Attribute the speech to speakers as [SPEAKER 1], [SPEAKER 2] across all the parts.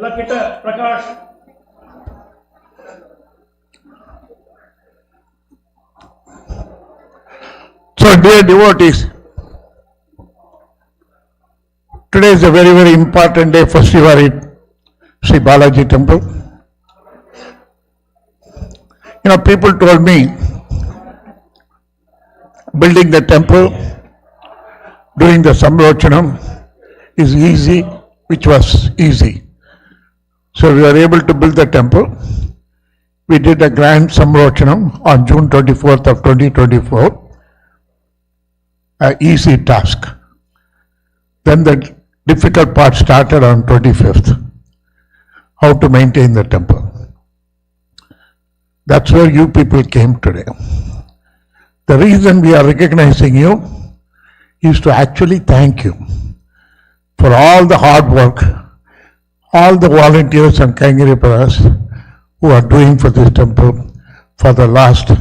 [SPEAKER 1] So, dear devotees, today is a very, very important day for Shivari, Sri Balaji temple. You know, people told me building the temple during the Samrochanam is easy, which was easy. So we were able to build the temple. We did a grand Samrochanam on June 24th of 2024, an easy task. Then the difficult part started on 25th, how to maintain the temple. That's where you people came today. The reason we are recognizing you is to actually thank you for all the hard work, all the volunteers and Kaingiriparas who are doing for this temple for the last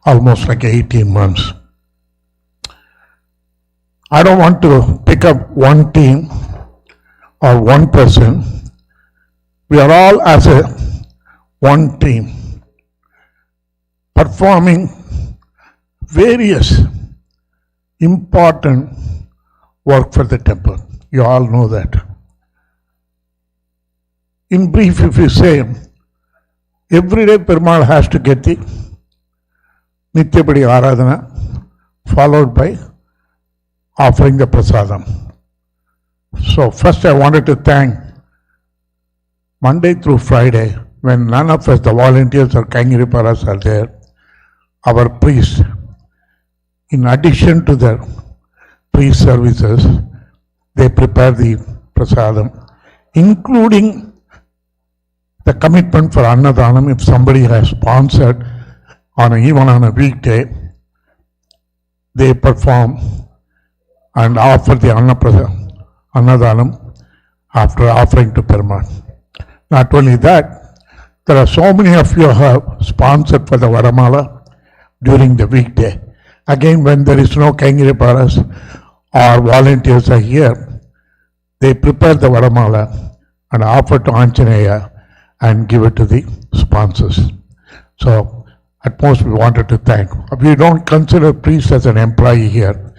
[SPEAKER 1] almost like 18 months. I don't want to pick up one team or one person. We are all as a one team performing various important work for the temple. You all know that. In brief, if you say, every day Perumal has to get the Nityapadi Aradhana followed by offering the prasadam. So first I wanted to thank Monday through Friday, when none of us, the volunteers or Kaingiriparas are there, our priests, in addition to their priest services, they prepare the prasadam, including the commitment for Annadhanam. If somebody has sponsored even on a weekday, they perform and offer the Annadhanam after offering to Perumal. Not only that, there are so many of you who have sponsored for the Varamala during the weekday. Again, when there is no Kaingiriparas or volunteers are here, they prepare the Varamala and offer to Anjaneya and give it to the sponsors. So, at most we wanted to thank. We don't consider priests as an employee here.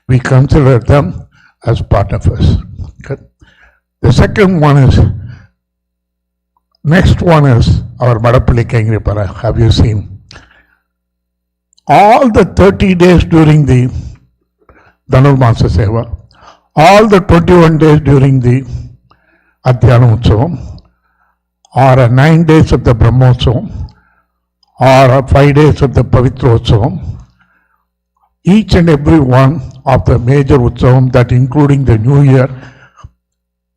[SPEAKER 1] We consider them as part of us. Okay. The second one is, next one is our Madapalli Kaingiripara. Have you seen? All the 30 days during the Dhanurmasa Seva, all the 21 days during the Adhyana Utsavam, or 9 days of the Brahmotsavam, or 5 days of the Pavitra Utsavam, each and every one of the major Utsavam, that including the New Year,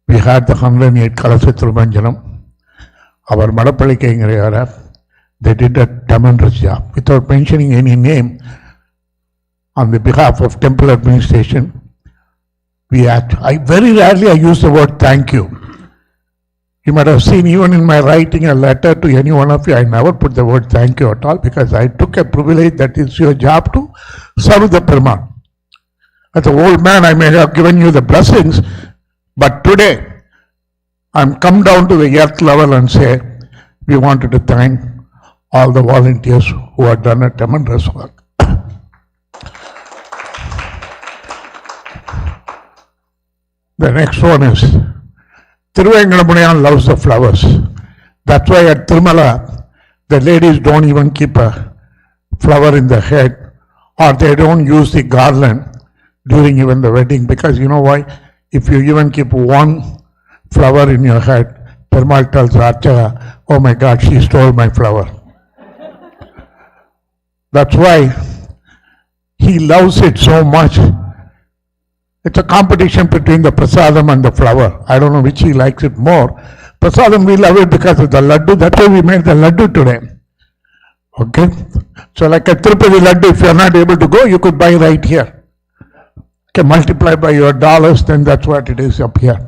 [SPEAKER 1] we had the 108 Kalasithrumanjanam. Our Madapalli Kaingiripara, they did a tremendous job. Without mentioning any name, on the behalf of temple administration, very rarely I use the word thank you. You might have seen even in my writing a letter to any one of you, I never put the word thank you at all, because I took a privilege that it's your job to serve the Perumal. As an old man, I may have given you the blessings, but today I'm come down to the earth level and say, we wanted to thank all the volunteers who have done a tremendous work. The next one is, Thiruvengadamudaiyan loves the flowers. That's why at Tirumala, the ladies don't even keep a flower in the head, or they don't use the garland during even the wedding, because you know why? If you even keep one flower in your head, Perumal tells Archaka, oh my God, she stole my flower. That's why he loves it so much. It's a competition between the prasadam and the flower. I don't know which he likes it more. Prasadam, we love it because of the laddu. That's why we made the laddu today. Okay? So like a Tirupati laddu, if you're not able to go, you could buy right here. Okay, multiply by your dollars, then that's what it is up here.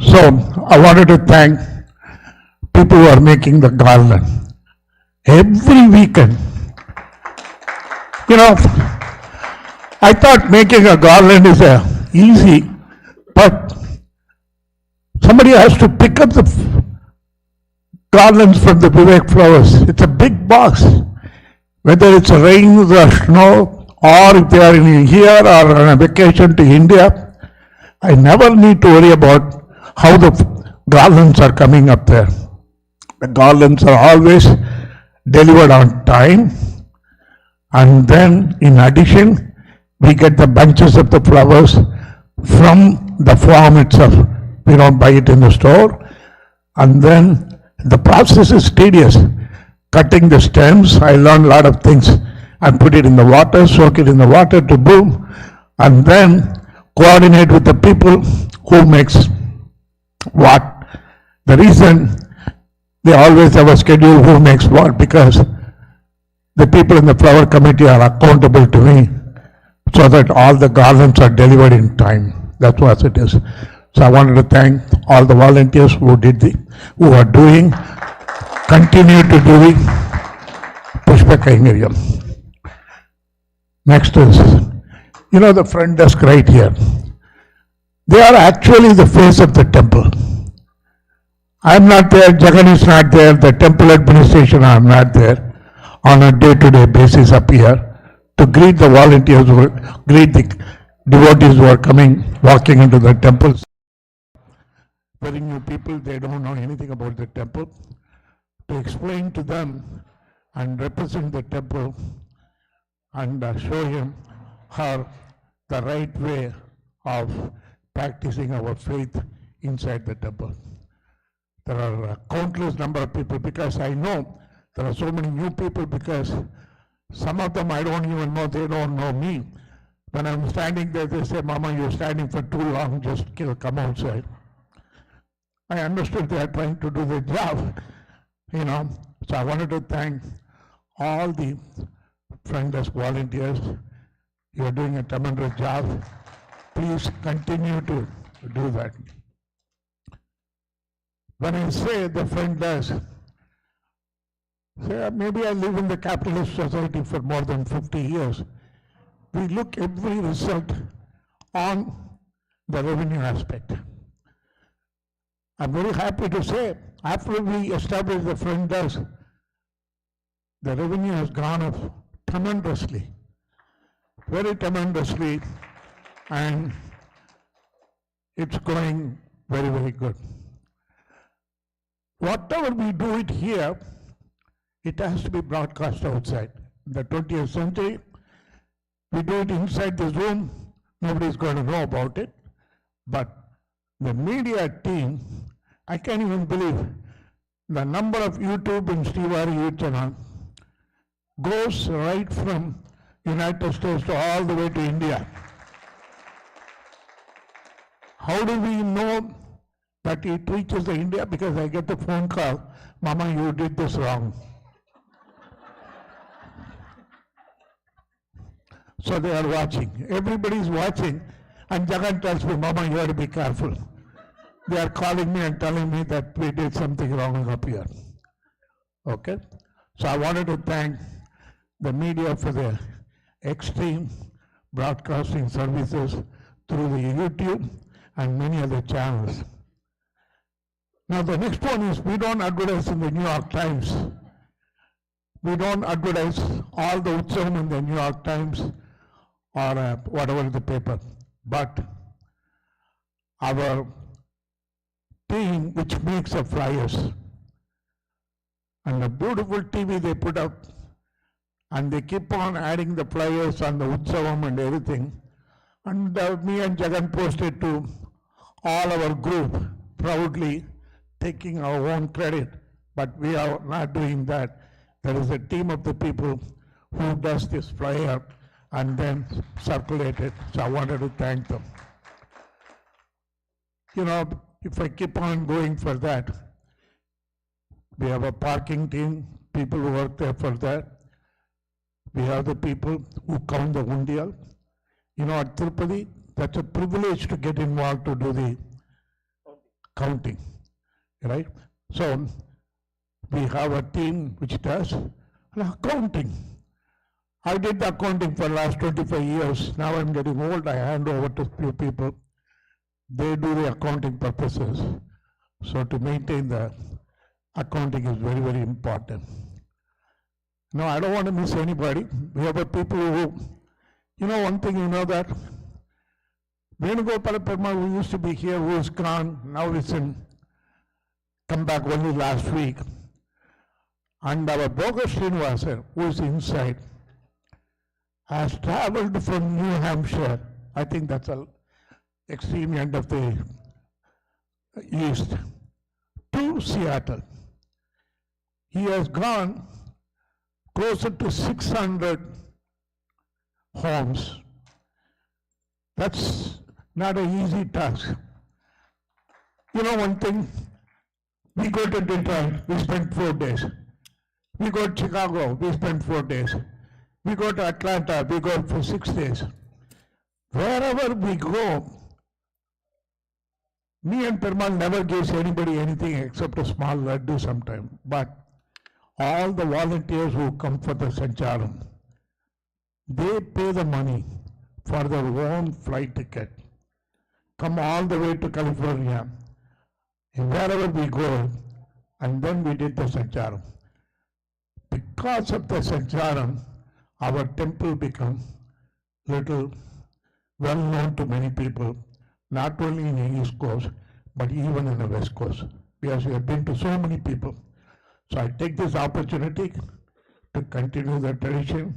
[SPEAKER 1] So I wanted to thank people who are making the garland. Every weekend, you know, I thought making a garland is easy, but Somebody has to pick up the garlands from the Vivek flowers. It's a big box. Whether it's rain or snow, or if they are in here or on a vacation to India, I never need to worry about how the garlands are coming up there. The garlands are always delivered on time, and then in addition, we get the bunches of the flowers from the farm itself. We don't buy it in the store. And then the process is tedious. Cutting the stems, I learned a lot of things. I put it in the water, soak it in the water to bloom, and then coordinate with the people who makes what. The reason they always have a schedule who makes what, because the people in the flower committee are accountable to me so that all the garlands are delivered in time. That's what it is. So I wanted to thank all the volunteers who are doing, continue to do the Pushpa Kaingariam. Next is, the front desk right here. They are actually the face of the temple. I'm not there, Jagan is not there, the temple administration are not there on a day-to-day basis up here to greet the volunteers, greet the devotees who are coming, walking into the temples. Very new people, they don't know anything about the temple. To explain to them and represent the temple and show him how the right way of practicing our faith inside the temple. There are a countless number of people, because I know there are so many new people, because some of them I don't even know, they don't know me. When I'm standing there, they say, Mama, you're standing for too long, just come outside. I understood they are trying to do their job, So I wanted to thank all the front desk volunteers. You're doing a tremendous job. Please continue to do that. When I say the front desk, maybe I live in the capitalist society for more than 50 years. We look every result on the revenue aspect. I'm very happy to say, after we established the front desk, the revenue has gone up tremendously, very tremendously, and it's going very, very good. Whatever we do it here, it has to be broadcast outside. In the 20th century, we do it inside this room, nobody's going to know about it. But the media team, I can't even believe the number of YouTube and Srivari YouTube channel goes right from United States to all the way to India. How do we know that it reaches the India? Because I get the phone call, Mama, you did this wrong. So they are watching. Everybody is watching. And Jagan tells me, Mama, you have to be careful. They are calling me and telling me that we did something wrong up here. Okay? So I wanted to thank the media for their extreme broadcasting services through the YouTube and many other channels. Now the next one is, we don't advertise in the New York Times. We don't advertise all the Utsavam in the New York Times or whatever the paper. But our team, which makes the flyers, and the beautiful TV they put up, and they keep on adding the flyers on the Utsavam and everything. And me and Jagan posted to all our group, proudly taking our own credit, but we are not doing that. There is a team of the people who does this flyer and then circulate it. So I wanted to thank them. If I keep on going for that, we have a parking team, people who work there for that. We have the people who count the undial. At Tirupati, that's a privilege to get involved to do the counting, right? So we have a team which does accounting. I did the accounting for the last 25 years. Now I'm getting old, I hand over to few people. They do the accounting purposes. So to maintain the accounting is very, very important. Now, I don't want to miss anybody. We have a people who, one thing you know that Venugopala Perumal, who used to be here, who is gone, now is come back only last week. And our Bogus Srinivasan, who is inside, has traveled from New Hampshire, I think that's the extreme end of the east, to Seattle. He has gone closer to 600 homes. That's not an easy task. You know one thing, we go to Detroit, we spend 4 days. We go to Chicago, we spend 4 days. We go to Atlanta, we go for 6 days. Wherever we go, me and Perumal never gives anybody anything except a small laddu sometime. But all the volunteers who come for the Sancharam, they pay the money for their own flight ticket, come all the way to California, and wherever we go, and then we did the Sancharam. Because of the Sancharam, our temple became little well known to many people, not only in the East Coast, but even in the West Coast, because we have been to so many people. So I take this opportunity to continue the tradition,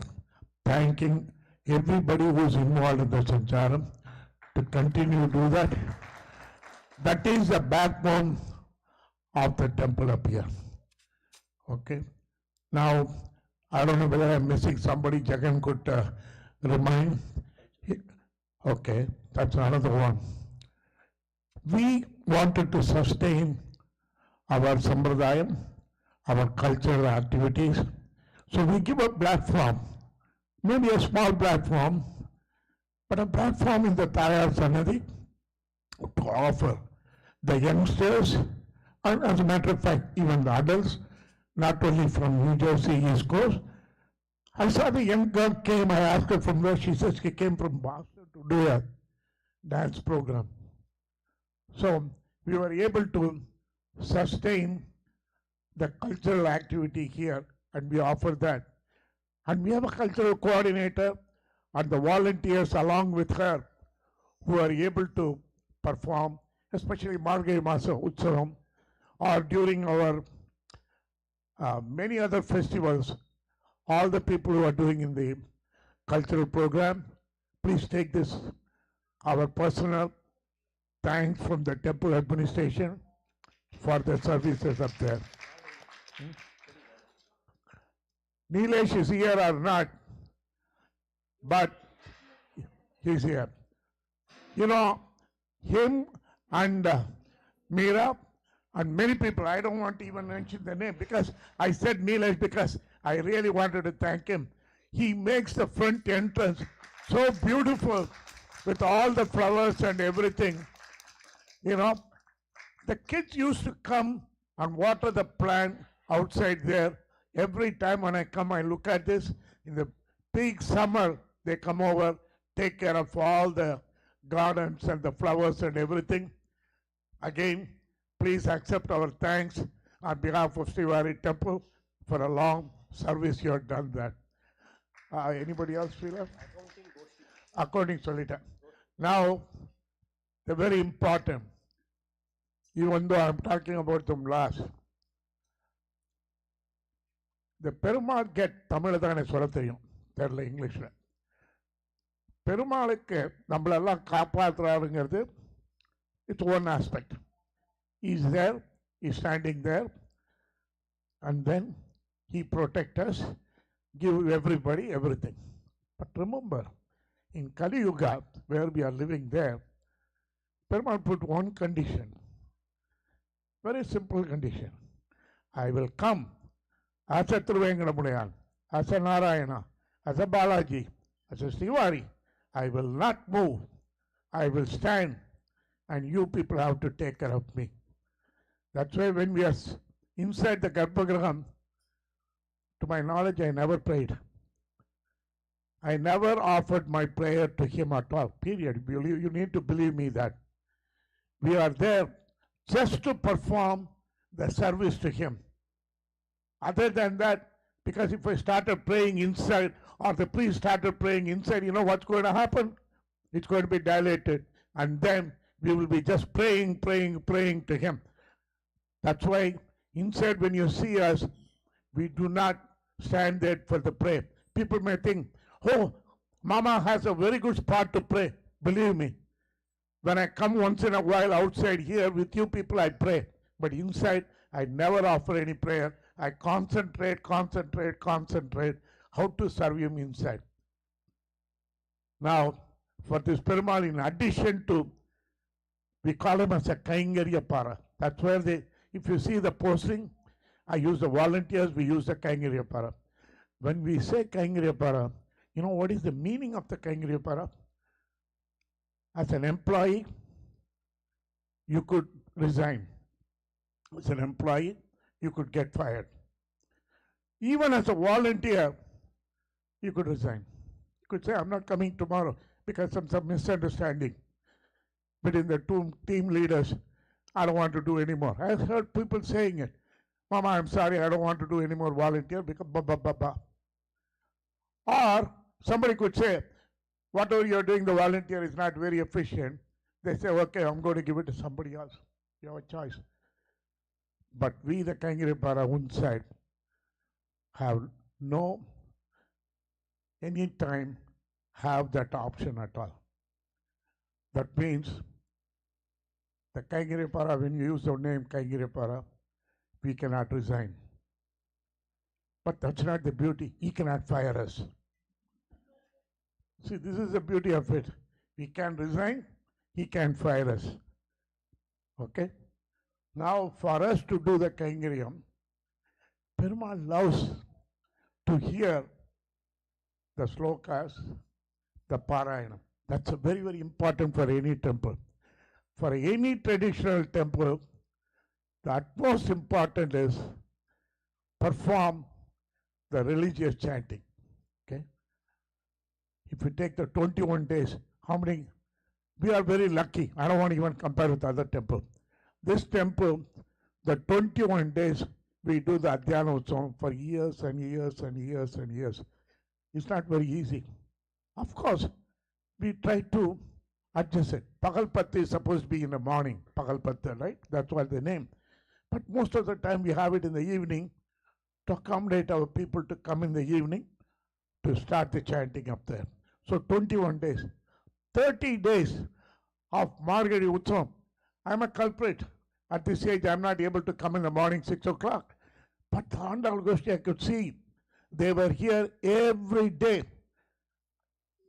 [SPEAKER 1] thanking everybody who is involved in the Sancharam, to continue to do that. That is the backbone of the temple up here. Okay. Now, I don't know whether I'm missing somebody. Jagan could remind. Okay, that's another one. We wanted to sustain our Sambradayam, our cultural activities. So we give a platform, maybe a small platform, but a platform in the Tayar Sanadi to offer the youngsters, and as a matter of fact, even the adults, not only from New Jersey, East Coast. I saw the young girl came, I asked her from where, she says she came from Boston to do a dance program. So we were able to sustain the cultural activity here, and we offer that. And we have a cultural coordinator and the volunteers along with her who are able to perform, especially Margay Masa Utsavam, or during our many other festivals. All the people who are doing in the cultural program, please take this, our personal thanks from the temple administration for the services up there. Nilesh is here or not, but he's here. You know, him and Meera and many people, I don't want to even mention the name because I said Nilesh because I really wanted to thank him. He makes the front entrance so beautiful with all the flowers and everything. You know, the kids used to come and water the plant outside there. Every time when I come, I look at this. In the peak summer, they come over, take care of all the gardens and the flowers and everything. Again, please accept our thanks on behalf of Srivari Temple for a long service you have done that. Anybody else feel it? Accounting solita. Now, the very important, even though I'm talking about them last, the Perumal get Tamil தானே சொல்ல தெரியும், தெரியல இங்கிலீஷ்ல. பெருமாளுக்கு நம்மளெல்லாம் காப்பாற்றுறாருங்கிறது it's one aspect. He's there, he's standing there, and then he protects us, give everybody everything. But remember, in Kali Yuga, where we are living there, Perumal put one condition, very simple condition. I will come as a Thiruvengadamudaiyan, as a Narayana, as a Balaji, as a Srivari. I will not move. I will stand, and you people have to take care of me. That's why when we are inside the Garbhagraham, to my knowledge, I never prayed. I never offered my prayer to him at all, period. You need to believe me that. We are there just to perform the service to Him. Other than that, because if I started praying inside or the priest started praying inside, you know what's going to happen? It's going to be dilated, and then we will be just praying to Him. That's why inside when you see us, we do not stand there for the prayer. People may think, oh, Mama has a very good spot to pray. Believe me, when I come once in a while outside here with you people, I pray. But inside, I never offer any prayer. I concentrate how to serve Him inside. Now, for this Perumal, in addition to, we call him as a Kaingariya Para. That's where if you see the posting, I use the volunteers, we use the Kaingariya Para. When we say Kaingariya Para, you know what is the meaning of the Kaingariya Para? As an employee, you could resign. As an employee, you could get fired. Even as a volunteer, you could resign. You could say, I'm not coming tomorrow because of some misunderstanding between the two team leaders. I don't want to do anymore. I've heard people saying it. Mama, I'm sorry, I don't want to do any more volunteer because blah, blah, blah, blah. Or somebody could say, whatever you're doing, the volunteer is not very efficient. They say, okay, I'm going to give it to somebody else. You have a choice. But we, the Kaingariya Para inside, have no, any time have that option at all. That means the Kaingariya Para, when you use the name Kaingariya Para, we cannot resign. But that's not the beauty. He cannot fire us. See, this is the beauty of it. We can resign, He can fire us. Okay? Now, for us to do the Kaingariyam, Perumal loves to hear the slokas, the Parayanam. That's very, very important for any temple. For any traditional temple, the utmost important is perform the religious chanting. Okay? If you take the 21 days, how many? We are very lucky. I don't want to even compare with other temples. This temple, the 21 days, we do the Adhyana Utsavam for years and years and years and years. It's not very easy. Of course, we try to adjust it. Pagalpatti is supposed to be in the morning, Pagalpatti, right? That's what the name. But most of the time we have it in the evening to accommodate our people to come in the evening to start the chanting up there. So 21 days. 30 days of Margari Utsavam. I'm a culprit. At this age, I'm not able to come in the morning 6 o'clock. But the Andal Goshti, I could see, they were here every day.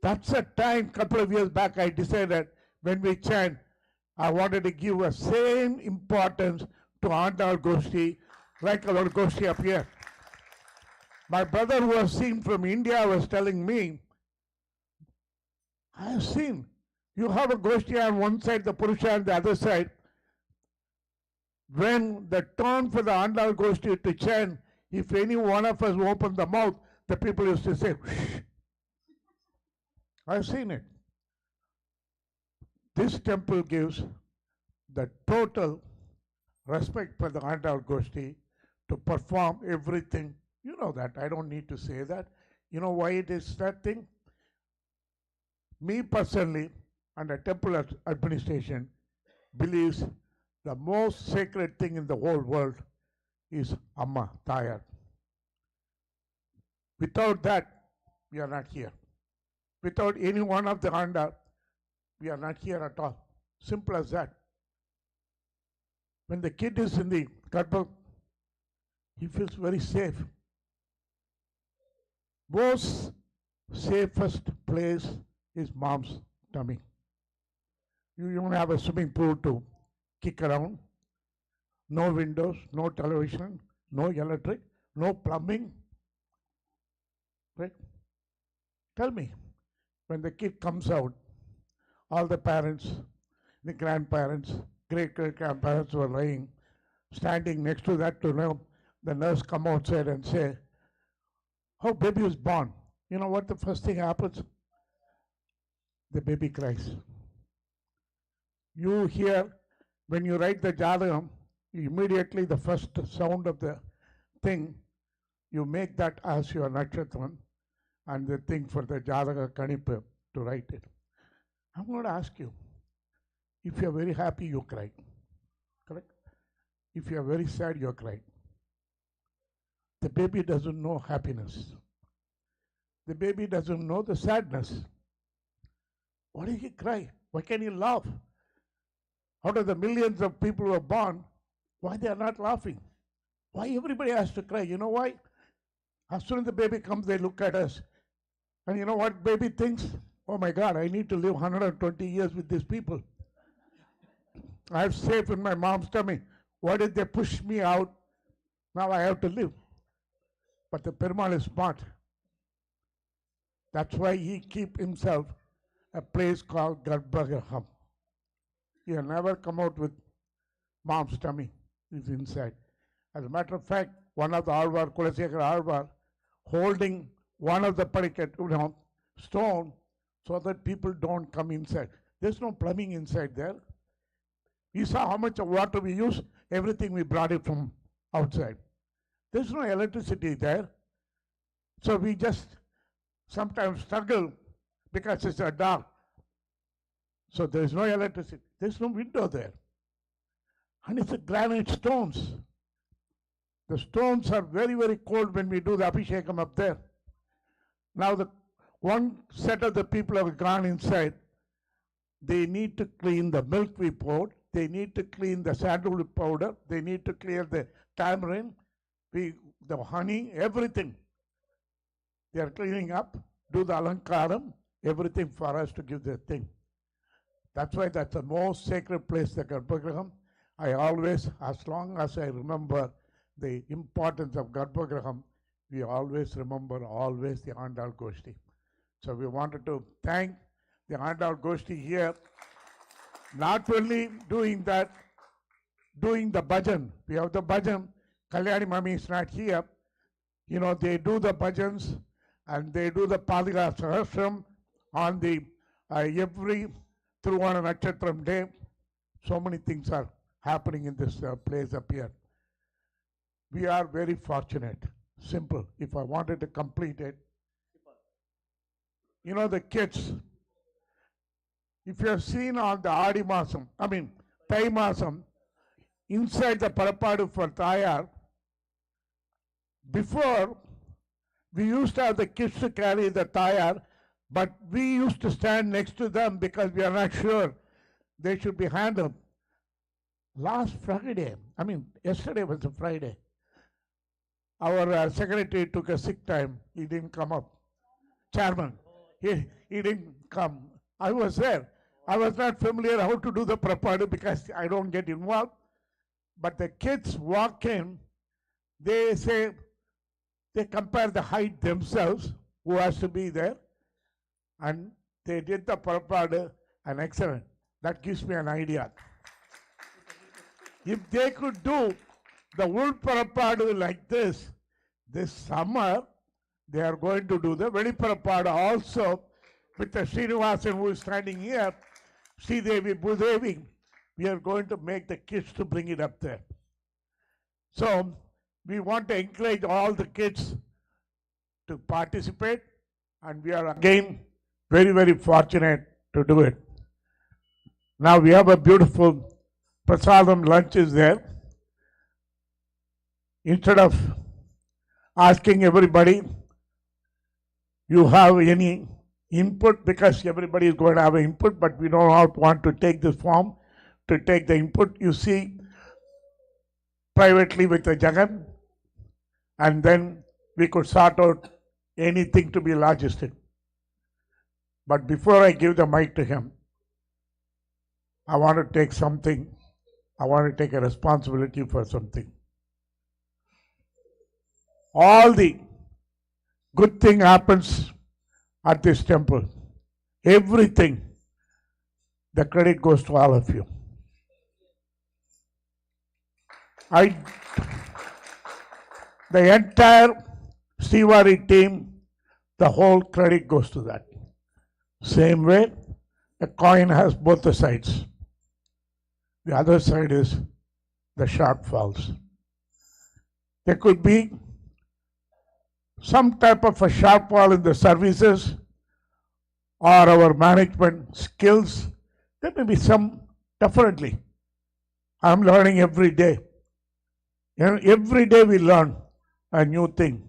[SPEAKER 1] That's a time, couple of years back, I decided when we chant, I wanted to give a same importance to Andal Goshti like our Goshti up here. My brother who was seen from India was telling me, I have seen, you have a Goshti on one side, the Purusha on the other side. When the turn for the Andal Goshti to chant, if any one of us opened the mouth, the people used to say, shh. I've seen it. This temple gives the total respect for the Andal Goshti to perform everything. You know that. I don't need to say that. You know why it is that thing? Me personally, and the temple administration, believes the most sacred thing in the whole world is Amma, Tayar. Without that, we are not here. Without any one of the Anda, we are not here at all. Simple as that. When the kid is in the Garbha, he feels very safe. Most safest place is mom's tummy. You don't have a swimming pool to kick around. No windows, no television, no electric, no plumbing. Right? Tell me, when the kid comes out, all the parents, the grandparents, great-great-grandparents were lying, standing next to that to know the nurse come outside and say, oh, baby is born. You know what the first thing happens? The baby cries. You hear when you write the Jadagam, immediately the first sound of the thing, you make that as your Nakshatram and the thing for the Jadaga Kanipa to write it. I'm going to ask you, if you're very happy, you cry. Correct? If you're very sad, you cry. The baby doesn't know happiness. The baby doesn't know the sadness. Why do he cry? Why can't he laugh? Out of the millions of people who are born, why they are not laughing? Why everybody has to cry? You know why? As soon as the baby comes, they look at us. And you know what baby thinks? Oh my God, I need to live 120 years with these people. I'm safe in my mom's tummy. Why did they push me out? Now I have to live. But the Perumal is smart. That's why he keep himself a place called Garbhagriha. He'll never come out with mom's tummy. He's inside. As a matter of fact, one of the Alvar, Kulasekara Alvar, holding one of the padikat, stone, so that people don't come inside. There's no plumbing inside there. We saw how much of water we use. Everything we brought it from outside. There's no electricity there. So we just sometimes struggle because it's a dark. So there's no electricity. There's no window there. And it's a granite stones. The stones are very, very cold when we do the Abhishekam up there. Now the one set of the people have gone inside. They need to clean the milk we poured. They need to clean the sandalwood powder. They need to clear the tamarind, the honey, everything. They are cleaning up, do the alankaram, everything for us to give the thing. That's why that's the most sacred place, the Garbhagraham. I always, as long as I remember the importance of Garbhagraham, we always remember always the Andal Goshti. So we wanted to thank the Andal Goshti here, not only doing that, doing the bhajan. We have the bhajan. Kalyani Mami is not here. You know, they do the bhajans and they do the Padila Sahasram on the every Thiruvana Nakshatram day. So many things are happening in this place up here. We are very fortunate. Simple. If I wanted to complete it, you know, the kids, if you have seen on the Adi Masam, Thai Masam, inside the Parapadu for Tayar, before we used to have the kids to carry the Tayar, but we used to stand next to them because we are not sure they should be handled. Last Friday, yesterday was a Friday, our secretary took a sick time. He didn't come up. Chairman, he didn't come. I was there. I was not familiar how to do the Prapadu because I don't get involved. But the kids walk in, they say, they compare the height themselves, who has to be there, and they did the Prapadu, and excellent. That gives me an idea. If they could do the wool Parapadu like this summer, they are going to do the Veli Parapadu also with the Srinivasan who is standing here, Sridevi, Bhudevi. We are going to make the kids to bring it up there. So we want to encourage all the kids to participate, and we are again very, very fortunate to do it. Now we have a beautiful prasadam lunch is there. Instead of asking everybody, you have any input, because everybody is going to have an input, but we don't want to take this form to take the input. You see, privately with the Jagan, and then we could sort out anything to be logistic. But before I give the mic to him, I want to take something. I want to take a responsibility for something. All the good thing happens at this temple. Everything, the credit goes to all of you. The entire Srivari team, the whole credit goes to that. Same way, a coin has both the sides. The other side is the shortfalls. There could be some type of a shortfall in the services or our management skills. There may be some, definitely. I'm learning every day. Every day we learn a new thing.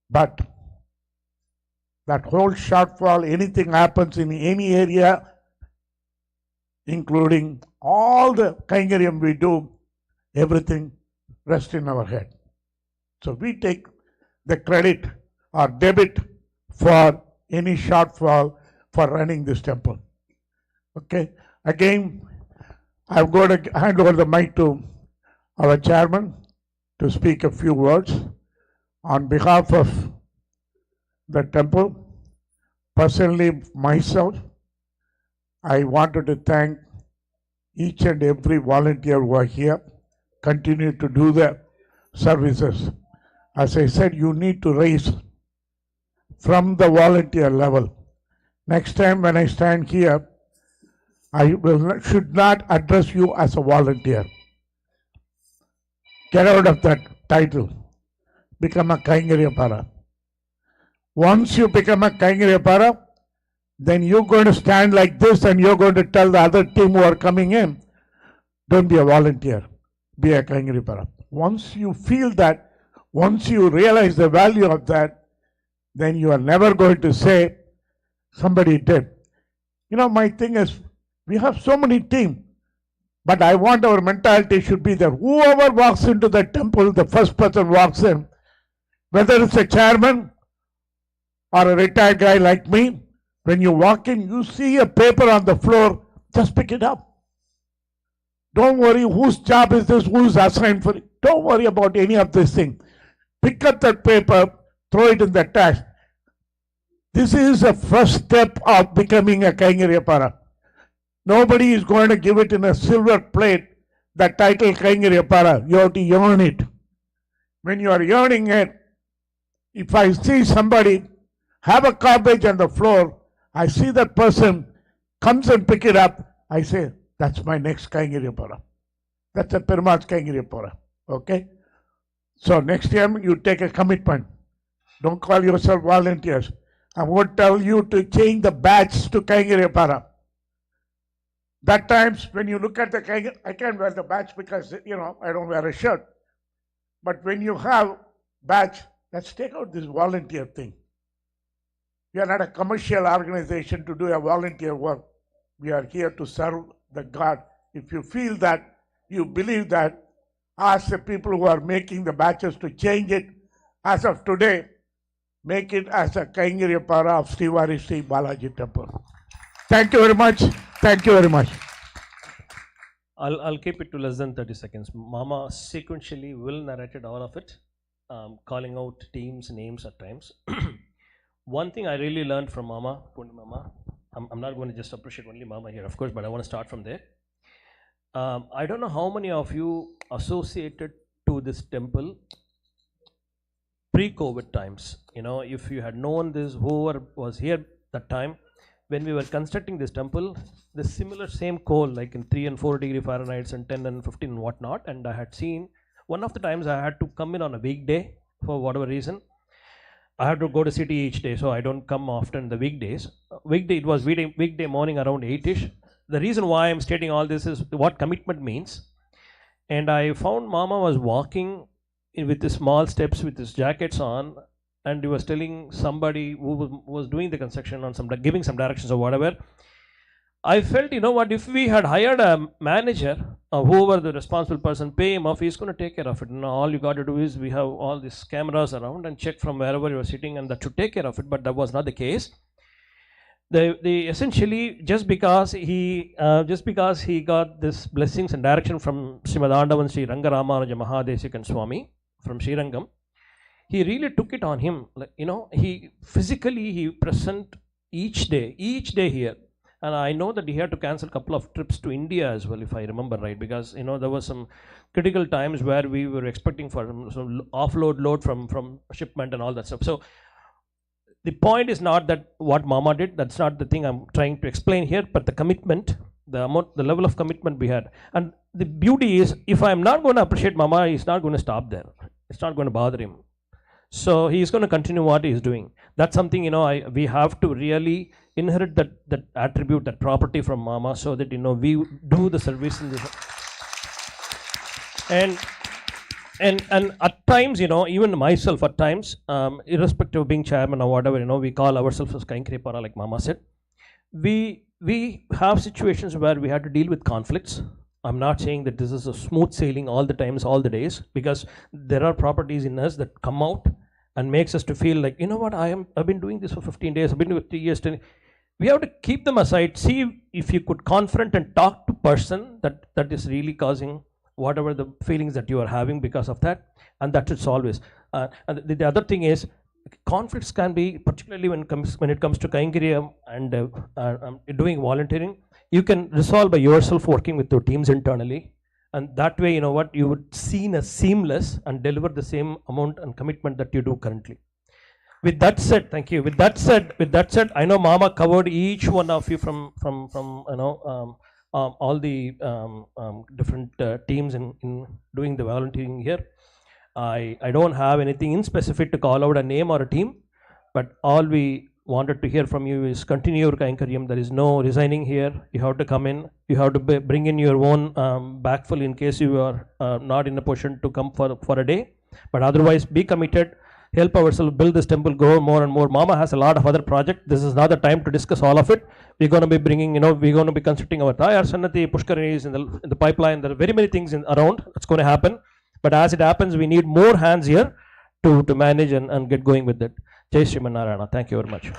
[SPEAKER 1] But that whole shortfall, anything happens in any area, including all the Kaingariam we do, everything rests in our head. So we take the credit or debit for any shortfall for running this temple. Okay, again, I'm going to hand over the mic to our chairman to speak a few words on behalf of the temple. Personally, myself, I wanted to thank each and every volunteer who are here, continue to do the services. As I said, you need to raise from the volunteer level. Next time when I stand here, I should not address you as a volunteer. Get out of that title. Become a Kaingariyapara. Once you become a Kaingariyapara, then you're going to stand like this and you're going to tell the other team who are coming in, don't be a volunteer, be a Kaingariyapara. Once you feel that, once you realize the value of that, then you are never going to say, somebody did. You know, my thing is, we have so many teams, but I want our mentality should be that whoever walks into the temple, the first person walks in, whether it's a chairman or a retired guy like me, when you walk in, you see a paper on the floor, just pick it up. Don't worry whose job is this, who's assigned for it. Don't worry about any of this thing. Pick up that paper, throw it in the trash. This is the first step of becoming a Kaingariyapara. Nobody is going to give it in a silver plate, the title Kaingariyapara. You have to earn it. When you are earning it, if I see somebody have a garbage on the floor, I see that person comes and pick it up, I say, that's my next Kaingariyapara. That's a Perumal's Kaingariyapara. Okay? So next time you take a commitment. Don't call yourself volunteers. I won't tell you to change the badge to Kaingariyapara. That times when you look at the Kaingariyapara, I can't wear the badge because, you know, I don't wear a shirt. But when you have badge, let's take out this volunteer thing. We are not a commercial organization to do a volunteer work. We are here to serve the God. If you feel that, you believe that, ask the people who are making the batches to change it. As of today, make it as a Kaingariyapara of Srivari Sri Balaji Temple. Thank you very much. Thank you very much.
[SPEAKER 2] I'll keep it to less than 30 seconds. Mama sequentially will narrated all of it, calling out teams' names at times. One thing I really learned from Mama, I'm not going to just appreciate only Mama here, of course, but I want to start from there. I don't know how many of you associated to this temple pre-COVID times. You know, if you had known this, whoever was here that time, when we were constructing this temple, the similar same coal, like in 3 and 4 degree Fahrenheit and 10 and 15 and whatnot, and I had seen, one of the times I had to come in on a weekday for whatever reason. I had to go to city each day, so I don't come often the weekdays. It was weekday morning around 8ish. The reason why I'm stating all this is what commitment means. And I found Mama was walking with his small steps with his jackets on, and he was telling somebody who was doing the construction on giving some directions or whatever. I felt, you know what, if we had hired a manager or whoever the responsible person, pay him off, he's going to take care of it. You know, all you got to do is we have all these cameras around and check from wherever you're sitting, and that should take care of it. But that was not the case. They essentially, just because he got this blessings and direction from Srimad Andavan Sri Rangaramanuja Mahadesikan Swami from Srirangam, he really took it on him. Like, you know, he present each day here. And I know that he had to cancel a couple of trips to India as well, if I remember right, because, you know, there was some critical times where we were expecting for some offload load from shipment and all that stuff. So the point is not that what Mama did, that's not the thing I'm trying to explain here, but the commitment the amount, the level of commitment we had. And the beauty is, if I'm not going to appreciate Mama, he's not going to stop there. It's not going to bother him. So he is going to continue what he is doing. That's something, you know, we have to really inherit that attribute, that property from Mama, so that, you know, we do the service in this. And at times, you know, even myself at times, irrespective of being chairman or whatever, you know, we call ourselves as Kainkari, like Mama said. We have situations where we had to deal with conflicts. I'm not saying that this is a smooth sailing all the times, all the days, because there are properties in us that come out and makes us to feel like, you know what, I've been doing this for 15 days, I've been doing it 3 years. We have to keep them aside, see if you could confront and talk to person that is really causing whatever the feelings that you are having because of that, and that is always. And the other thing is, conflicts can be, particularly when it comes to Kainkari and doing volunteering, you can resolve by yourself working with your teams internally, and that way, you know what, you would seen as seamless and deliver the same amount and commitment that you do currently. With that said, thank you. With that said, I know Mama covered each one of you from you know all the different teams in doing the volunteering here. I don't have anything in specific to call out a name or a team, but all we wanted to hear from you is continue your Kainkariam. There is no resigning here. You have to come in. You have to bring in your own backfill in case you are not in a position to come for a day. But otherwise, be committed. Help ourselves build this temple, grow more and more. Mama has a lot of other projects. This is not the time to discuss all of it. We're going to be bringing, you know, we're going to be constructing our Tayar Sannati, Pushkarinis in the pipeline. There are very many things around that's going to happen. But as it happens, we need more hands here to manage and get going with it. Jai Sriman Narayana. Thank you very much.